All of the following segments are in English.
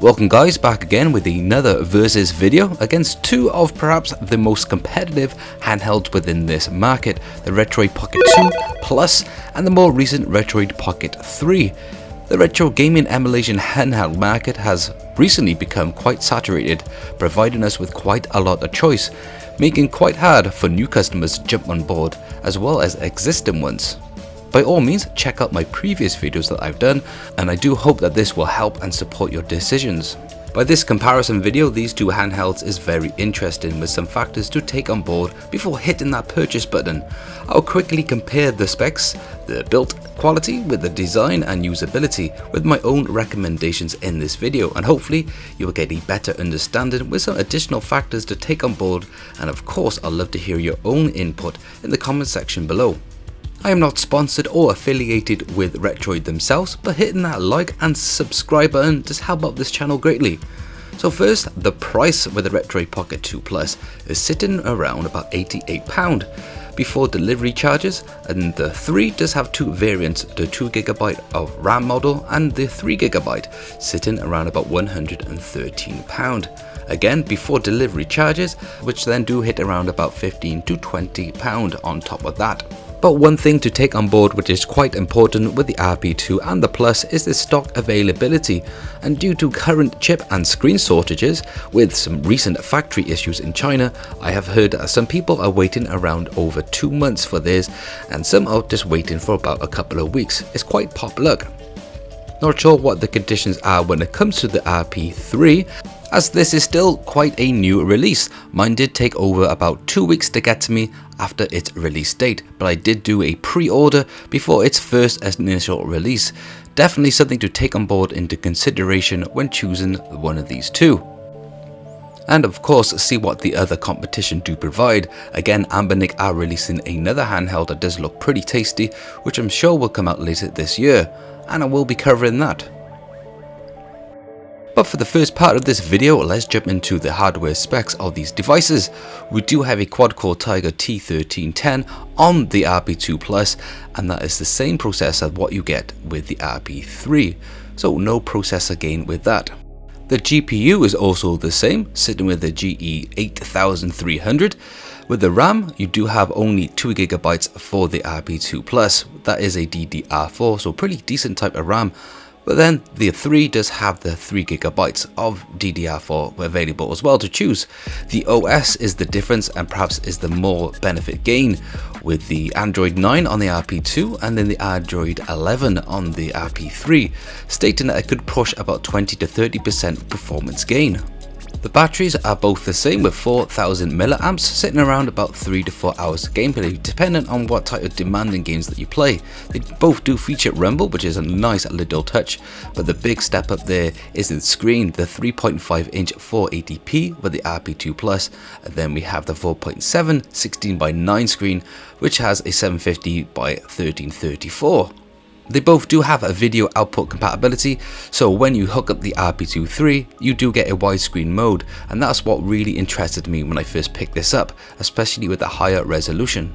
Welcome guys, back again with another versus video against two of perhaps the most competitive handhelds within this market, the Retroid Pocket 2 Plus and the more recent Retroid Pocket 3. The retro gaming emulation handheld market has recently become quite saturated, providing us with quite a lot of choice, making it quite hard for new customers to jump on board as well as existing ones. By all means, check out my previous videos that I've done, and I do hope that this will help and support your decisions. By this comparison video, these two handhelds is very interesting with some factors to take on board before hitting that purchase button. I'll quickly compare the specs, the build quality with the design and usability with my own recommendations in this video, and hopefully you will get a better understanding with some additional factors to take on board, and of course I'd love to hear your own input in the comment section below. I am not sponsored or affiliated with Retroid themselves, but hitting that like and subscribe button does help out this channel greatly. So first, the price with the Retroid Pocket 2 Plus is sitting around about £88 before delivery charges, and the 3 does have two variants, the 2GB of RAM model and the 3GB, sitting around about £113. Again, before delivery charges, which then do hit around about £15 to £20 on top of that. But one thing to take on board which is quite important with the RP2 and the Plus is the stock availability, and due to current chip and screen shortages with some recent factory issues in China, I have heard that some people are waiting around over 2 months for this, and some are just waiting for about a couple of weeks. It's quite pop luck. Not sure what the conditions are when it comes to the RP3, as this is still quite a new release. Mine did take over about 2 weeks to get to me after its release date, but I did do a pre-order before its first initial release. Definitely something to take on board into consideration when choosing one of these two. And of course, see what the other competition do provide. Again, Ambernic are releasing another handheld that does look pretty tasty, which I'm sure will come out later this year, and I will be covering that. But for the first part of this video, let's jump into the hardware specs of these devices. We do have a quad-core Tiger T1310 on the RP2 Plus, and that is the same processor what you get with the RP3, so no processor gain with that. The GPU is also the same, sitting with the GE8300. With the RAM, you do have only 2GB for the RP2 Plus. That is a DDR4, so pretty decent type of RAM. But then the 3 does have the 3GB of DDR4 available as well to choose. The OS is the difference and perhaps is the more benefit gain, with the Android 9 on the RP2 and then the Android 11 on the RP3, stating that it could push about 20 to 30% performance gain. The batteries are both the same with 4000 mAh, sitting around about 3 to 4 hours of gameplay, depending on what type of demanding games that you play. They both do feature rumble, which is a nice little touch, but the big step up there is the screen, the 3.5-inch 480p with the RP2 Plus, and then we have the 4.7 16:9 screen, which has a 750 by 1334. They both do have a video output compatibility, so when you hook up the RP2 3, you do get a widescreen mode, and that's what really interested me when I first picked this up, especially with the higher resolution.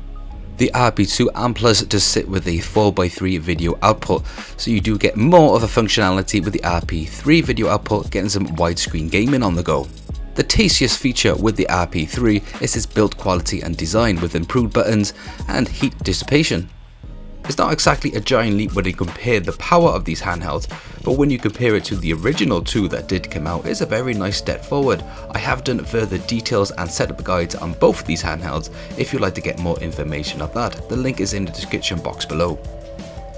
The RP2 and Plus does sit with a 4:3 video output, so you do get more of a functionality with the RP3 video output, getting some widescreen gaming on the go. The tastiest feature with the RP3 is its build quality and design with improved buttons and heat dissipation. It's not exactly a giant leap when you compare the power of these handhelds, but when you compare it to the original two that did come out, it's a very nice step forward. I have done further details and setup guides on both these handhelds if you'd like to get more information of that. The link is in the description box below.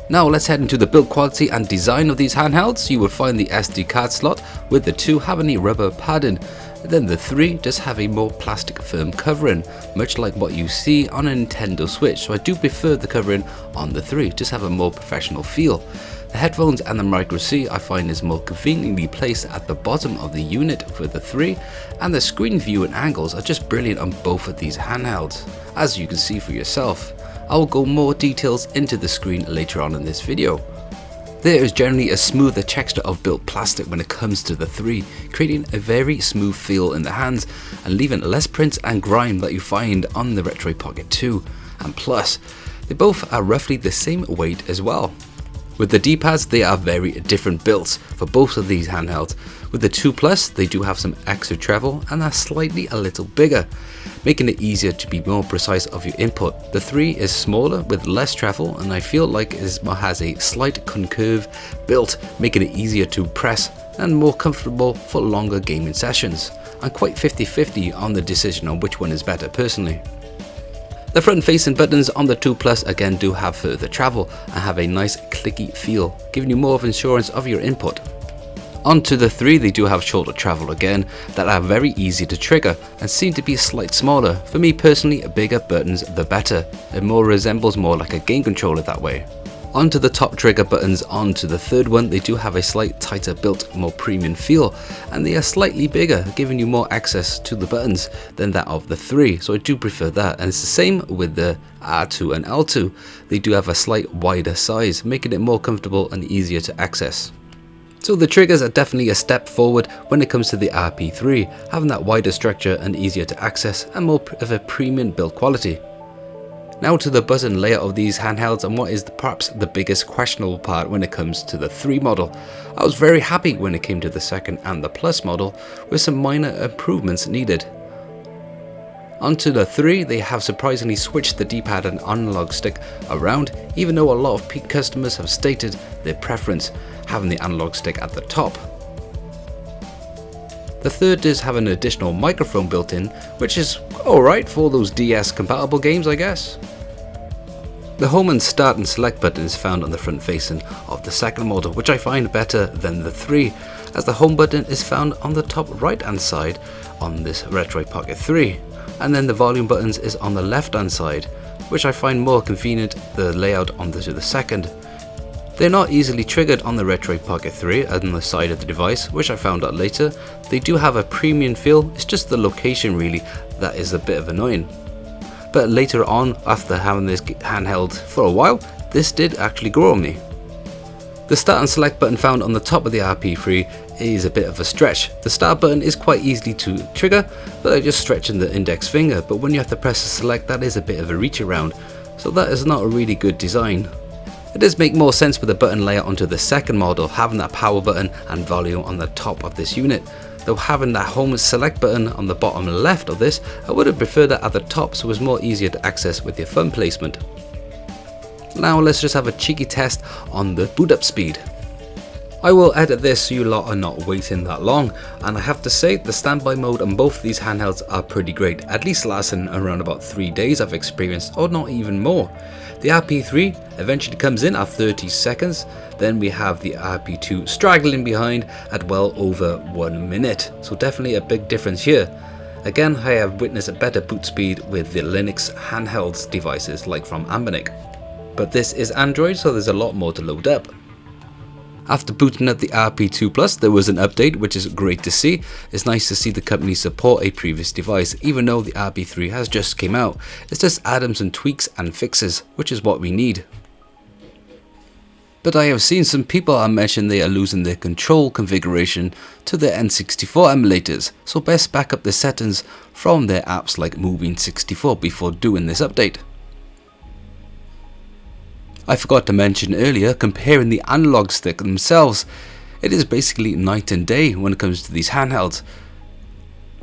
Now let's head into the build quality and design of these handhelds. You will find the SD card slot with the 2 having a rubber padding. Then the 3 does have a more plastic firm covering, much like what you see on a Nintendo Switch, so I do prefer the covering on the 3, just have a more professional feel. The headphones and the micro C I find is more conveniently placed at the bottom of the unit for the 3, and the screen view and angles are just brilliant on both of these handhelds, as you can see for yourself. I will go more details into the screen later on in this video. There is generally a smoother texture of built plastic when it comes to the 3, creating a very smooth feel in the hands and leaving less prints and grime that you find on the Retroid Pocket 2 and Plus. They both are roughly the same weight as well. With the D-pads, they are very different builds for both of these handhelds. With the 2 Plus, they do have some extra travel and are slightly a little bigger, making it easier to be more precise of your input. The 3 is smaller with less travel, and I feel like it has a slight concave build, making it easier to press and more comfortable for longer gaming sessions. I'm quite 50-50 on the decision on which one is better personally. The front facing buttons on the 2 Plus again do have further travel and have a nice clicky feel, giving you more of assurance of your input. Onto the 3, they do have shorter travel again that are very easy to trigger and seem to be slightly smaller. For me personally, bigger buttons the better. It more resembles more like a game controller that way. Onto the top trigger buttons onto the 3rd one, they do have a slight tighter built, more premium feel, and they are slightly bigger, giving you more access to the buttons than that of the 3, so I do prefer that. And it's the same with the R2 and L2, they do have a slight wider size, making it more comfortable and easier to access. So the triggers are definitely a step forward when it comes to the rp3, having that wider structure and easier to access and more of a premium build quality. Now to the button layout of these handhelds and what is perhaps the biggest questionable part when it comes to the 3 model. I was very happy when it came to the 2nd and the Plus model, with some minor improvements needed. Onto the 3, they have surprisingly switched the D-pad and analog stick around, even though a lot of customers have stated their preference having the analog stick at the top. The 3rd does have an additional microphone built in, which is alright for those DS compatible games, I guess. The home and start and select button is found on the front facing of the 2nd model, which I find better than the 3, as the home button is found on the top right hand side on this Retroid Pocket 3, and then the volume buttons is on the left hand side, which I find more convenient the layout on the 2nd. They're not easily triggered on the Retroid Pocket 3 on the side of the device, which I found out later. They do have a premium feel, it's just the location really that is a bit of annoying. But later on, after having this handheld for a while, this did actually grow on me. The start and select button found on the top of the rp3 is a bit of a stretch. The start button is quite easily to trigger, but I just stretching the index finger, but when you have to press the select, that is a bit of a reach around, so that is not a really good design. It does make more sense with the button layout onto the 2nd model, having that power button and volume on the top of this unit. Though having that home select button on the bottom left of this, I would have preferred that at the top so it was more easier to access with your thumb placement. Now let's just have a cheeky test on the boot up speed. I will edit this so you lot are not waiting that long, and I have to say the standby mode on both of these handhelds are pretty great, at least lasting around about 3 days I've experienced, or not even more. The rp3 eventually comes in at 30 seconds, then we have the rp2 straggling behind at well over 1 minute, so definitely a big difference here. Again, I have witnessed a better boot speed with the Linux handhelds devices like from Ambernic, but this is Android, so there's a lot more to load up. After booting up the rp2 Plus, there was an update, which is great to see. It's nice to see the company support a previous device, even though the rp3 has just came out. It's just add some tweaks and fixes, which is what we need. But I have seen some people are mentioning they are losing their control configuration to their N64 emulators, so best back up the settings from their apps like Moving64 before doing this update. I forgot to mention earlier, comparing the analog stick themselves, it is basically night and day when it comes to these handhelds.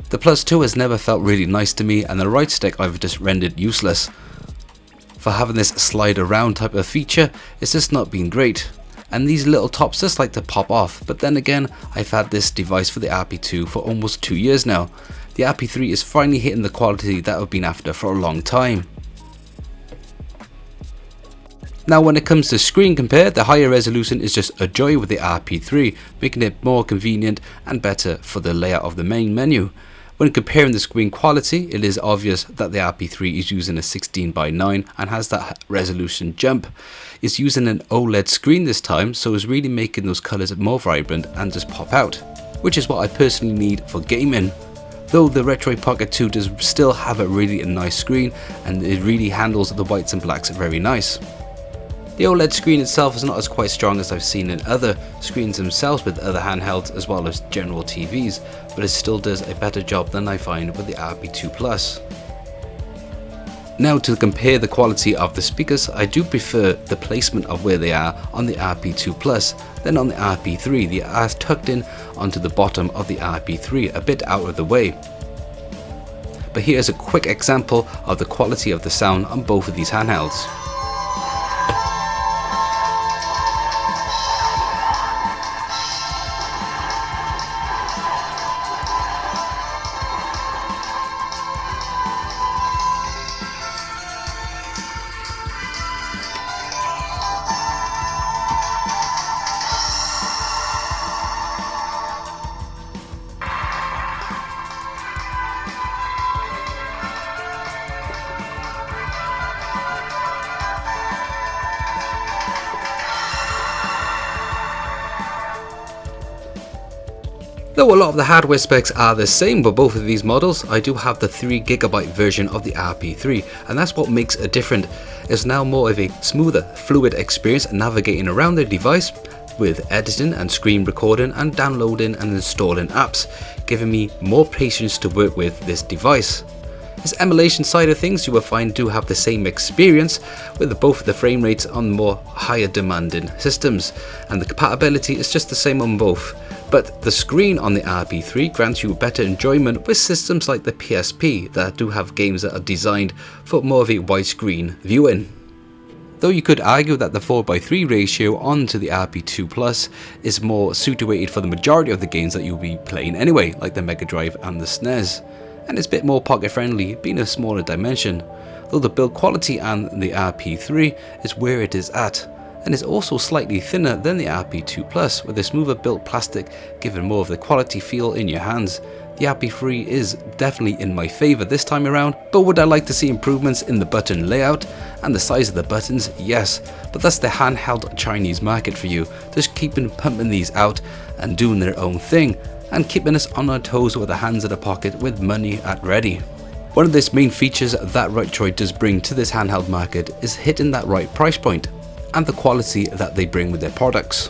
The Plus 2 has never felt really nice to me, and the right stick I've just rendered useless. For having this slide around type of feature, it's just not been great. And these little tops just like to pop off, but then again, I've had this device for the rp2 for almost 2 years now. The rp3 is finally hitting the quality that I've been after for a long time. Now when it comes to screen compare, the higher resolution is just a joy with the rp3, making it more convenient and better for the layout of the main menu. When comparing the screen quality, it is obvious that the rp3 is using a 16:9 and has that resolution jump. It's using an OLED screen this time, so it's really making those colours more vibrant and just pop out, which is what I personally need for gaming. Though the Retroid Pocket 2 does still have a really nice screen, and it really handles the whites and blacks very nice. The OLED screen itself is not as quite strong as I've seen in other screens themselves with other handhelds as well as general TVs, but it still does a better job than I find with the rp2 Plus. Now, to compare the quality of the speakers, I do prefer the placement of where they are on the rp2 Plus than on the rp3. They are tucked in onto the bottom of the rp3, a bit out of the way. But here's a quick example of the quality of the sound on both of these handhelds. Though a lot of the hardware specs are the same for both of these models, I do have the 3GB version of the rp3, and that's what makes it different. It's now more of a smoother, fluid experience navigating around the device with editing and screen recording and downloading and installing apps, giving me more patience to work with this device. This emulation side of things you will find do have the same experience with both the frame rates on more higher demanding systems, and the compatibility is just the same on both. But the screen on the rp3 grants you better enjoyment with systems like the PSP that do have games that are designed for more of a widescreen viewing. Though you could argue that the 4:3 ratio onto the rp2 Plus is more situated for the majority of the games that you'll be playing anyway, like the Mega Drive and the SNES, and it's a bit more pocket friendly being a smaller dimension, though the build quality on the rp3 is where it is at, and is also slightly thinner than the rp2 Plus, with a smoother built plastic giving more of the quality feel in your hands. The rp3 is definitely in my favour this time around, but would I like to see improvements in the button layout and the size of the buttons? Yes, but that's the handheld Chinese market for you, just keeping pumping these out and doing their own thing, and keeping us on our toes with our hands in the pocket with money at ready. One of the main features that Retroid does bring to this handheld market is hitting that right price point and the quality that they bring with their products.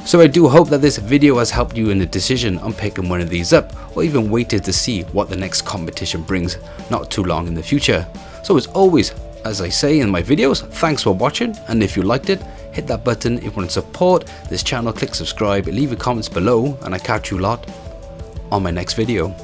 So I do hope that this video has helped you in the decision on picking one of these up, or even waited to see what the next competition brings not too long in the future. So as always, as I say in my videos, thanks for watching, and if you liked it, hit that button. If you want to support this channel, click subscribe, leave your comments below, and I catch you lot on my next video.